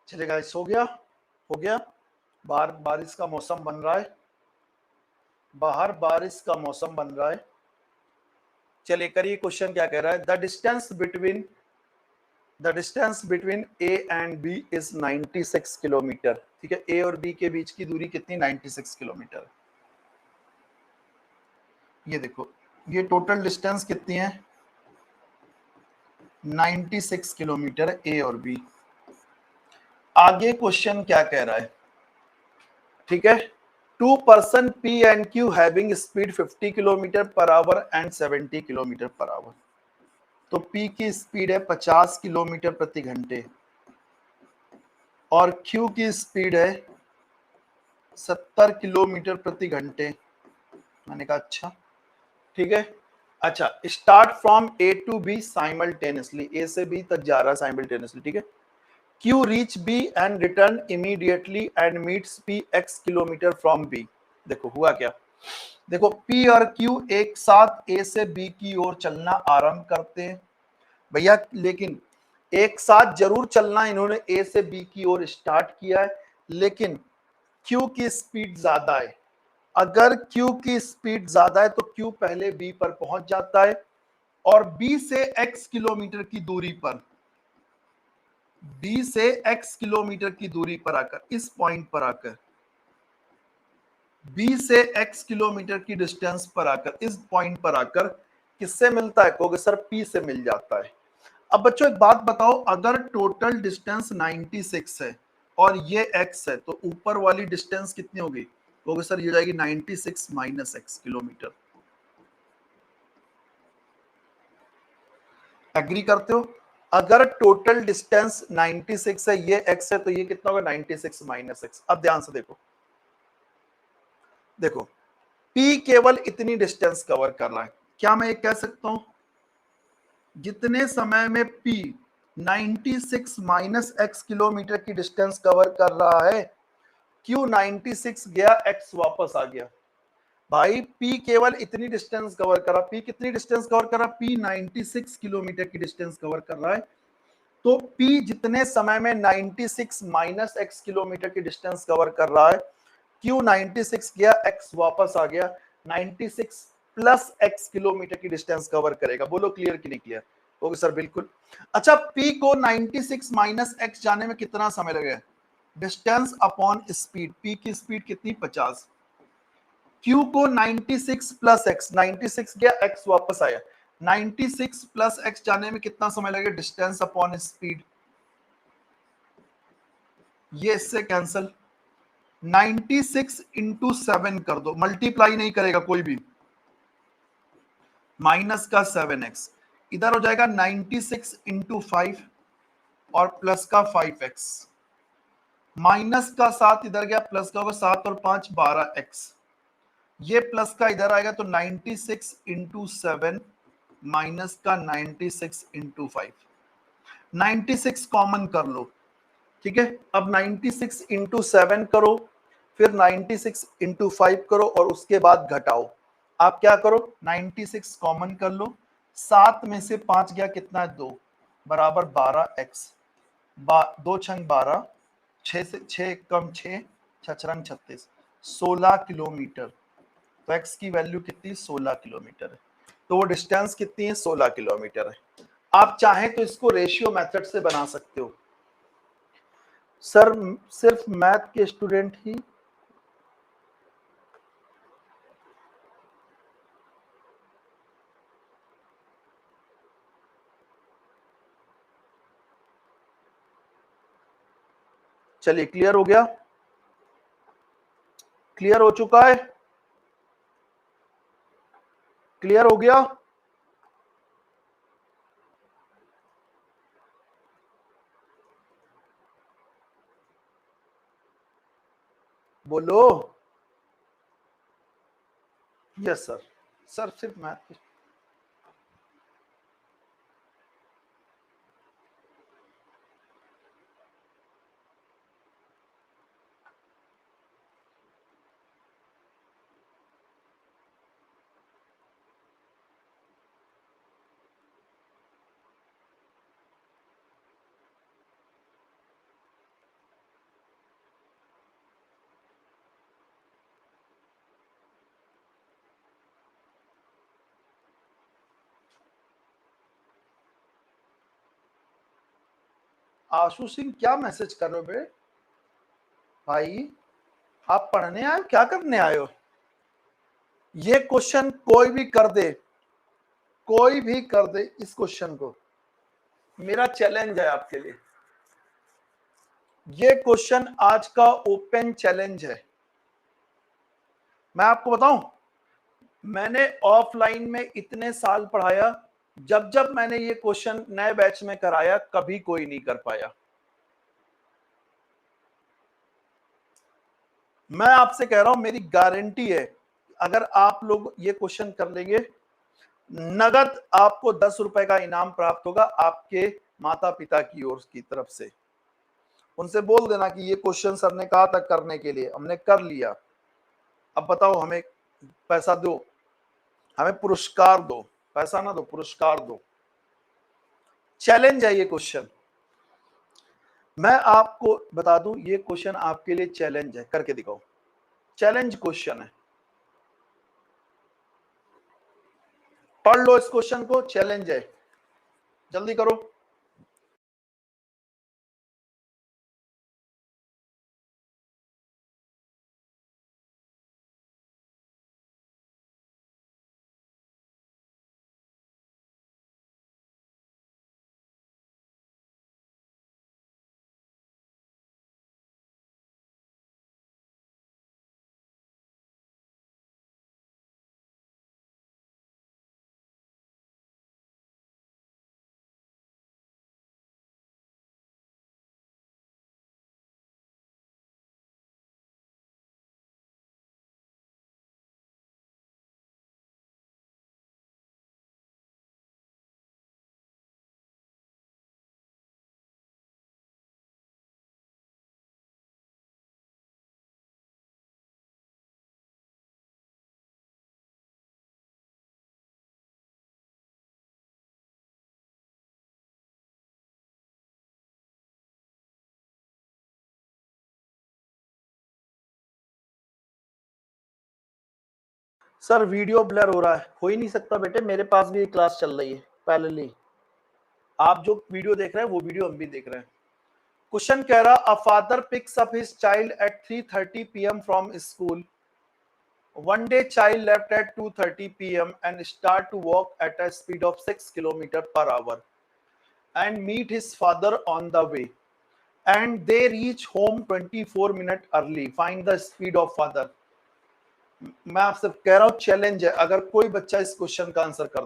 चलिए गाइस, हो गया, हो गया। बाहर बारिश का मौसम बन रहा है, बाहर बारिश का मौसम बन रहा है। चलिए करिए, क्वेश्चन क्या कह रहा है? The distance between A and B is 96 kilometre. ठीक है, ए और बी के बीच की दूरी कितनी? 96 किलोमीटर। ये देखो, ये टोटल डिस्टेंस कितनी है? 96 किलोमीटर ए और बी। आगे क्वेश्चन क्या कह रहा है? ठीक है, two person P and Q having speed 50 kilometre per hour and 70 kilometre per hour. तो पी की स्पीड है 50 किलोमीटर प्रति घंटे और क्यू की स्पीड है 70 किलोमीटर प्रति घंटे। मैंने कहा अच्छा, ठीक है। अच्छा, start from A to B simultaneously, A से बी तक जा रहा है साइमल्टेनियसली। ठीक है, Q reach B and return immediately and meets P x kilometre from B। देखो हुआ क्या, देखो P और Q एक साथ A से B की ओर चलना आरंभ करते हैं भैया, लेकिन एक साथ जरूर चलना इन्होंने A से B की ओर स्टार्ट किया है, लेकिन Q की स्पीड ज्यादा है। अगर Q की स्पीड ज्यादा है तो Q पहले B पर पहुंच जाता है और B से X किलोमीटर की दूरी पर, B से X किलोमीटर की दूरी पर आकर, इस पॉइंट पर आकर, B से X किलोमीटर की डिस्टेंस पर आकर, इस पॉइंट पर आकर किससे मिलता है? कहोगे सर P से मिल जाता है। अब बच्चों एक बात बताओ, अगर टोटल डिस्टेंस 96 है और ये X है तो ऊपर वाली डिस्टेंस कितनी होगी? कहोगे सर ये हो जाएगी 96 माइनस X किलोमीटर। एग्री करते हो? अगर टोटल डिस्टेंस 96 है, ये x है, तो ये कितना होगा? 96 माइनस x। अब ध्यान से देखो, देखो p केवल इतनी डिस्टेंस कवर कर रहा है। क्या मैं ये कह सकता हूं जितने समय में p 96 माइनस x किलोमीटर की डिस्टेंस कवर कर रहा है, q 96 गया, x वापस आ गया। भाई p केवल इतनी डिस्टेंस कवर कर रहा, p कितनी डिस्टेंस कवर कर रहा? p 96 किलोमीटर की डिस्टेंस कवर कर रहा है। तो P जितने समय में 96 माइनस x किलोमीटर की डिस्टेंस कवर कर रहा है, Q 96 गया, x वापस आ गया, 96 प्लस x किलोमीटर की डिस्टेंस कवर करेगा। बोलो क्लियर कि नहीं क्लियर? ओके सर बिल्कुल। अच्छा, P को 96 माइनस x जाने में कितना समय लगेगा? डिस्टेंस अपॉन स्पीड, P की स्पीड कितनी? 50। Q को 96 प्लस x, 96 गया, x वापस आया, 96 प्लस x जाने में कितना समय लगेगा? डिस्टेंस अपॉन स्पीड, ये इससे कैंसल। 96 इंटू 7 कर दो, मल्टीप्लाई नहीं करेगा कोई भी, माइनस का 7x, इधर हो जाएगा 96 इंटू 5 और प्लस का 5x, माइनस का 7 इधर गया, प्लस का होगा 7 और 5 12x, ये प्लस का इधर आएगा तो 96 इंटू 7 माइनस का 96 इंटू 5, 96 कॉमन कर लो, ठीक है। अब 96 इंटू 7 करो, फिर 96 इंटू 5 करो और उसके बाद घटाओ। आप क्या करो, 96 कॉमन कर लो, 7 में से 5 गया, कितना है? 2 बराबर 12x, 2 छंग 12, 6 से 6 कम 6, 6 रंग 36, 16 किलोमीटर। तो x की वैल्यू कितनी? 16 किलोमीटर है। तो वो डिस्टेंस कितनी है? 16 किलोमीटर है। आप चाहें तो इसको रेशियो मेथड से बना सकते हो। सर सिर्फ मैथ के स्टूडेंट ही? चलिए, क्लियर हो गया? क्लियर हो चुका है? क्लियर हो गया? बोलो। Yes sir. सर सिर्फ मैथ के। आशु सिंह क्या मैसेज कर रहे हो बे भाई? आप पढ़ने आए हो, क्या करने आए हो? ये क्वेश्चन कोई भी कर दे, कोई भी कर दे इस क्वेश्चन को, मेरा चैलेंज है आपके लिए। ये क्वेश्चन आज का ओपन चैलेंज है। मैं आपको बताऊं, मैंने ऑफलाइन में इतने साल पढ़ाया, जब जब मैंने ये क्वेश्चन नए बैच में कराया, कभी कोई नहीं कर पाया। मैं आपसे कह रहा हूं, मेरी गारंटी है, अगर आप लोग ये क्वेश्चन कर लेंगे, नगद आपको 10 रुपए का इनाम प्राप्त होगा आपके माता पिता की ओर की तरफ से। उनसे बोल देना कि ये क्वेश्चन सर ने कहा था करने के लिए, हमने कर लिया, अब बताओ हमें पैसा दो, हमें पुरस्कार दो, पैसा ना दो, पुरस्कार दो। चैलेंज है ये क्वेश्चन। मैं आपको बता दूं, ये क्वेश्चन आपके लिए चैलेंज है, करके दिखाओ। चैलेंज क्वेश्चन है, पढ़ लो इस क्वेश्चन को, चैलेंज है, जल्दी करो। सर वीडियो ब्लर हो रहा है, हो ही नहीं सकता बेटे, मेरे पास भी क्लास चल रही है पैरेलली। आप जो वीडियो देख रहे हैं वो वीडियो हम भी देख रहे हैं। क्वेश्चन कह रहा, a father picks up his child at 3:30 PM from school. One day child left at 2:30 p.m. and start to walk at a speed of 6 kilometers per hour and meet his father on the way. And they reach home 24 minutes early. Find the speed of father. मैं आपसे कह रहा हूं challenge है, अगर कोई बच्चा इस क्वेश्चन का आंसर कर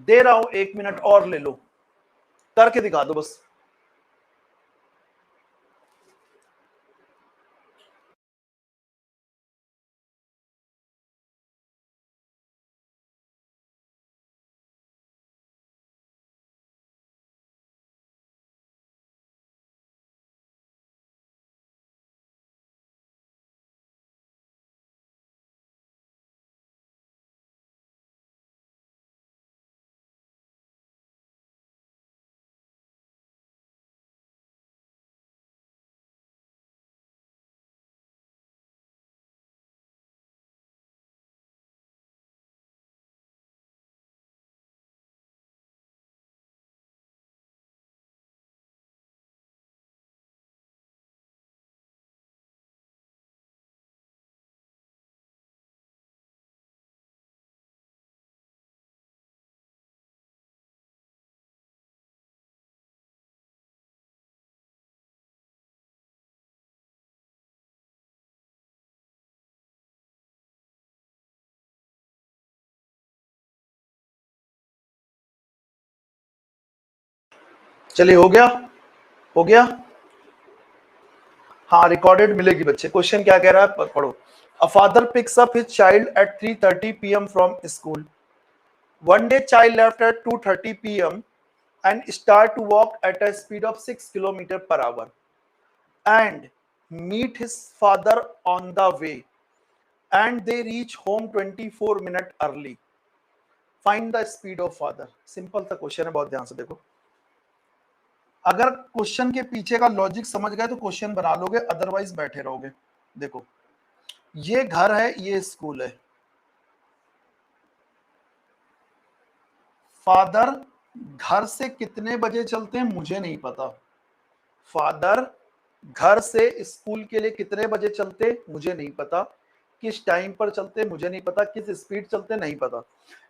दे रहा हूं 1 मिनट और ले लो, करके दिखा दो बस। चलिए हो गया, हो गया। हाँ रिकॉर्डेड मिलेगी बच्चे। क्वेश्चन क्या कह रहा है पढ़ो। A father picks up his child at 3:30 p.m. From school. One day child left eight 2:30 p.m. and start to walk at a speed of 6 kilometers per hour and meet his father on the way, and they reach home 24 minutes early. Find the speed of father. Simple सा question है, बहुत ध्यान से देखो। अगर question के पीछे का लॉजिक समझ गए तो क्वेश्चन बना लोगे, अदरवाइज बैठे रहोगे। देखो ये घर है, ये स्कूल है। फादर घर से कितने बजे चलते हैं मुझे नहीं पता। फादर घर से स्कूल के लिए कितने बजे चलते मुझे नहीं पता। किस टाइम पर चलते मुझे नहीं पता। किस स्पीड चलते नहीं पता।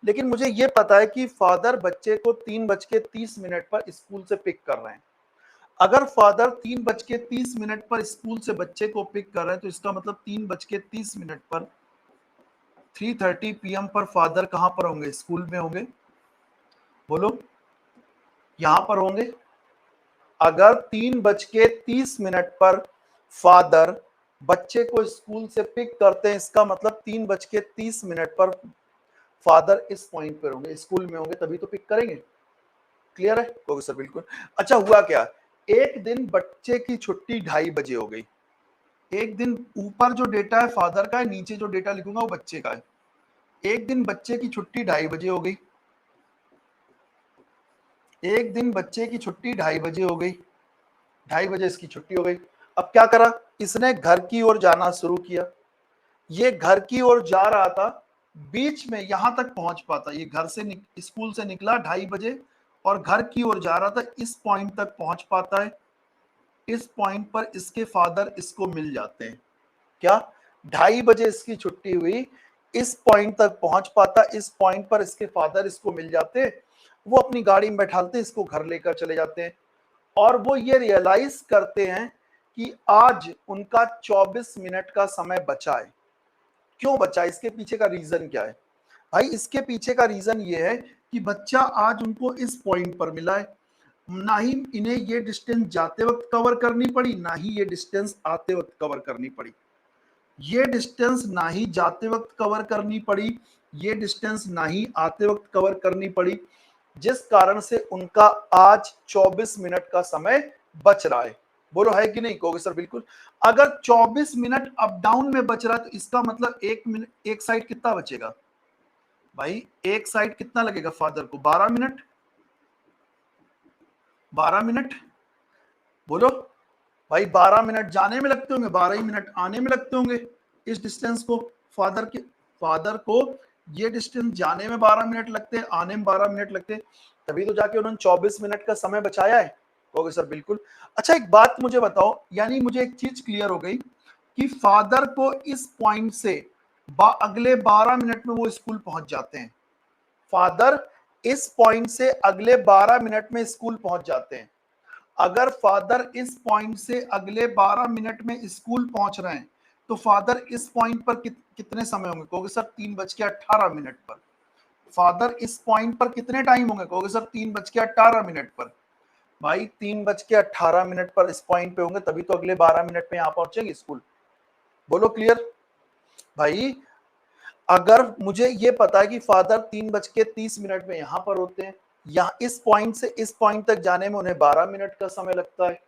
लेकिन मुझे यह पता है कि फादर बच्चे को 3:30 पर स्कूल से पिक कर रहे हैं। अगर फादर 3:30 पर स्कूल से बच्चे को पिक कर रहे हैं तो इसका मतलब 3:30 पर 3:30 PM पर फादर कहां पर होंगे? स्कूल में होंगे। बोलो यहां पर होंगे। अगर 3:30 पर फादर बच्चे को स्कूल से पिक करते हैं, इसका मतलब 3:30 पर फादर इस पॉइंट पर होंगे, स्कूल में होंगे, तभी तो पिक करेंगे। क्लियर है? ओके सर बिल्कुल। अच्छा हुआ क्या, एक दिन बच्चे की छुट्टी 2:30 बजे हो गई। एक दिन ऊपर जो डेटा है फादर का है, नीचे जो डेटा लिखूंगा वो बच्चे का है। एक दिन बच्चे की छुट्टी 2:30 बजे हो गई। एक दिन बच्चे की छुट्टी 2:30 बजे हो गई। 2:30 बजे इसकी छुट्टी हो गई। अब क्या करा, इसने घर की ओर जाना शुरू किया। ये घर की ओर जा रहा था, बीच में यहां तक पहुंच पाता। ये घर से स्कूल से निकला 2:30 बजे और घर की ओर जा रहा था, इस पॉइंट तक पहुंच पाता है। इस पॉइंट पर इसके फादर इसको मिल जाते हैं। क्या 2:30 बजे इसकी छुट्टी हुई, इस पॉइंट तक पहुंच पाता, इस पॉइंट पर इसके फादर इसको मिल जाते, वो अपनी गाड़ी में बैठाते, इसको घर लेकर चले जाते हैं। और वो ये रियलाइज करते हैं कि आज उनका 24 मिनट का समय बचा है। क्यों बचा? इसके पीछे का रीजन क्या है भाई? इसके पीछे का रीजन ये है कि बच्चा आज उनको इस पॉइंट पर मिला है। ना ही इन्हें ये डिस्टेंस जाते वक्त कवर करनी पड़ी, ना ही ये डिस्टेंस आते वक्त कवर करनी पड़ी। ये डिस्टेंस ना ही जाते वक्त कवर करनी पड़ी, ये डिस्टेंस ना ही आते वक्त कवर करनी पड़ी, जिस कारण से उनका आज 24 मिनट का समय बच रहा है। बोलो है कि नहीं? कहोगे सर बिल्कुल। अगर 24 मिनट अप डाउन में बच रहा है तो इसका मतलब एक साइड कितना बचेगा भाई? एक साइड कितना लगेगा फादर को? 12 मिनट। 12 मिनट बोलो भाई। 12 मिनट जाने में लगते होंगे, 12 ही मिनट आने में लगते होंगे। इस डिस्टेंस को फादर को ये डिस्टेंस जाने में 12 मिनट लगते हैं, आने में 12 मिनट लगते हैं, तभी तो जाके उन्होंने 24 मिनट का समय बचाया है। ओके सर बिल्कुल। अच्छा एक बात मुझे बताओ, यानी मुझे एक चीज क्लियर हो गई, कि फादर को इस पॉइंट से अगले 12 मिनट में वो स्कूल पहुंच जाते हैं। फादर इस पॉइंट से अगले 12 मिनट में स्कूल पहुंच जाते हैं। अगर फादर इस पॉइंट से अगले 12 मिनट में स्कूल पहुंच रहे हैं तो फादर इस पॉइंट पर कितने समय होंगे? कहोगे सर 3:18 पर। फादर इस पॉइंट पर कितने टाइम होंगे? कहोगे सर 3:18 पर। भाई 3:18 पर इस पॉइंट पे होंगे तभी तो अगले 12 मिनट में यहां पहुंचेंगे स्कूल। बोलो क्लियर? भाई अगर मुझे ये पता है कि फादर 3:30 में यहां पर होते हैं, यहाँ इस पॉइंट से इस पॉइंट तक जाने में उन्हें 12 मिनट का समय लगता है,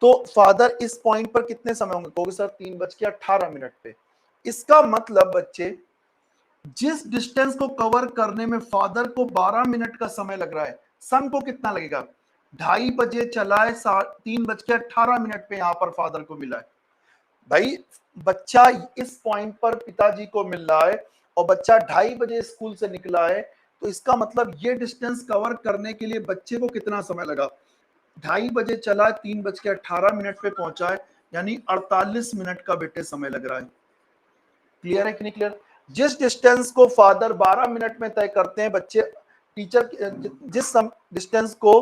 तो फादर इस पॉइंट पर कितने समय होंगे? कहोगे सर 3:18 पे। इसका मतलब बच्चे जिस डिस्टेंस को कवर करने में फादर को 12 मिनट का समय लग रहा है, सन को कितना लगेगा? 2:30 बजे चलाए 3:18 पे यहां पर फादर को मिला है। भाई बच्चा इस पॉइंट पर पिताजी को मिल रहा है और बच्चा 2:30 बजे स्कूल से निकला है, तो इसका मतलब ये डिस्टेंस कवर करने के लिए बच्चे को कितना समय लगा? 2:30 बजे चला, 3:18 पे पहुंचा है, यानी 48 मिनट का बेटे समय लग रहा है। क्लियर है कि नहीं क्लियर? जिस डिस्टेंस को फादर 12 मिनट में तय करते हैं, बच्चे टीचर जिस डिस्टेंस को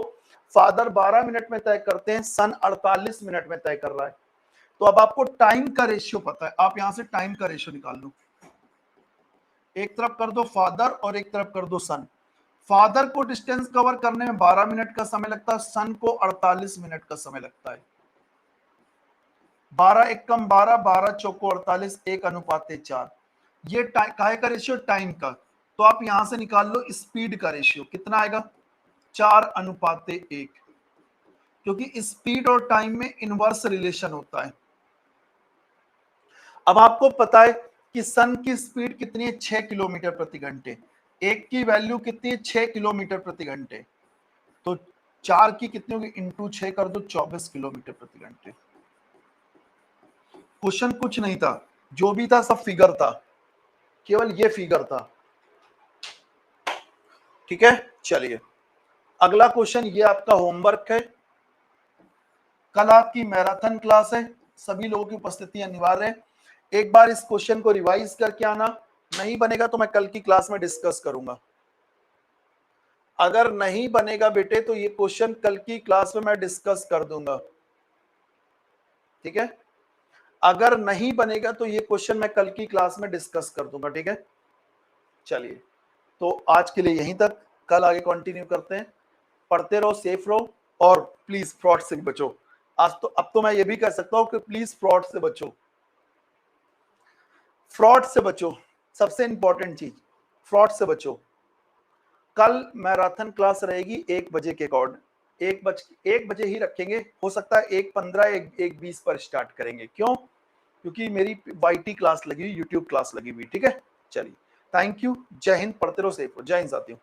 फादर 12 मिनट में तय करते हैं, सन 48 मिनट में तय कर रहा है। तो अब आपको टाइम का रेशियो पता है, आप यहां से टाइम का रेशियो निकाल लो। एक तरफ कर दो फादर और एक तरफ कर दो सन। फादर को डिस्टेंस कवर करने में 12 मिनट का समय लगता है, सन को 48 मिनट का समय लगता है। 12 एक कम 12, 12 चौको 48, 1:4। ये काहे का रेशियो? टाइम का। तो आप यहां से निकाल लो स्पीड का रेशियो, कितना आएगा? 4:1, क्योंकि स्पीड और टाइम में इनवर्स रिलेशन होता है। अब आपको पता है कि सन की स्पीड कितनी है? 6 किलोमीटर प्रति घंटे। एक की वैल्यू कितनी है? 6 किलोमीटर प्रति घंटे। तो 4 की कितनी होगी? इंटू 6 कर दो, 24 किलोमीटर प्रति घंटे। क्वेश्चन कुछ नहीं था, जो भी था सब फिगर था, केवल ये फिगर था। ठीक है, चलिए अगला क्वेश्चन, ये आपका होमवर्क है। कल आपकी मैराथन क्लास है, सभी लोगों की उपस्थिति अनिवार्य है। एक बार इस क्वेश्चन को रिवाइज करके आना, नहीं बनेगा तो मैं कल की क्लास में डिस्कस करूंगा। अगर नहीं बनेगा बेटे तो ये क्वेश्चन कल की क्लास में मैं डिस्कस कर दूंगा। ठीक है, अगर नहीं बनेगा तो ये क्वेश्चन मैं कल की क्लास में डिस्कस कर दूंगा। ठीक है, चलिए तो आज के लिए यहीं तक, कल आगे कंटिन्यू करते हैं। पढ़ते रहो, सेफ रहो, और प्लीज फ्रॉड से भी बचो। आज तो अब तो मैं ये भी कह सकता हूं कि प्लीज फ्रॉड से बचो, फ्रॉड से बचो, सबसे इंपॉर्टेंट चीज, फ्रॉड से बचो। कल मैराथन क्लास रहेगी 1 बजे के अकॉर्डिंग, 1 बजे ही रखेंगे, हो सकता है 1:15 1:20 पर स्टार्ट करेंगे। क्यों? क्योंकि मेरी वाईटी क्लास लगी हुई, यूट्यूब क्लास लगी हुई। ठीक है, चलिए थैंक यू, जय हिंद, पढ़ते रहो, सेफ रहो। जय हिंद साथियों।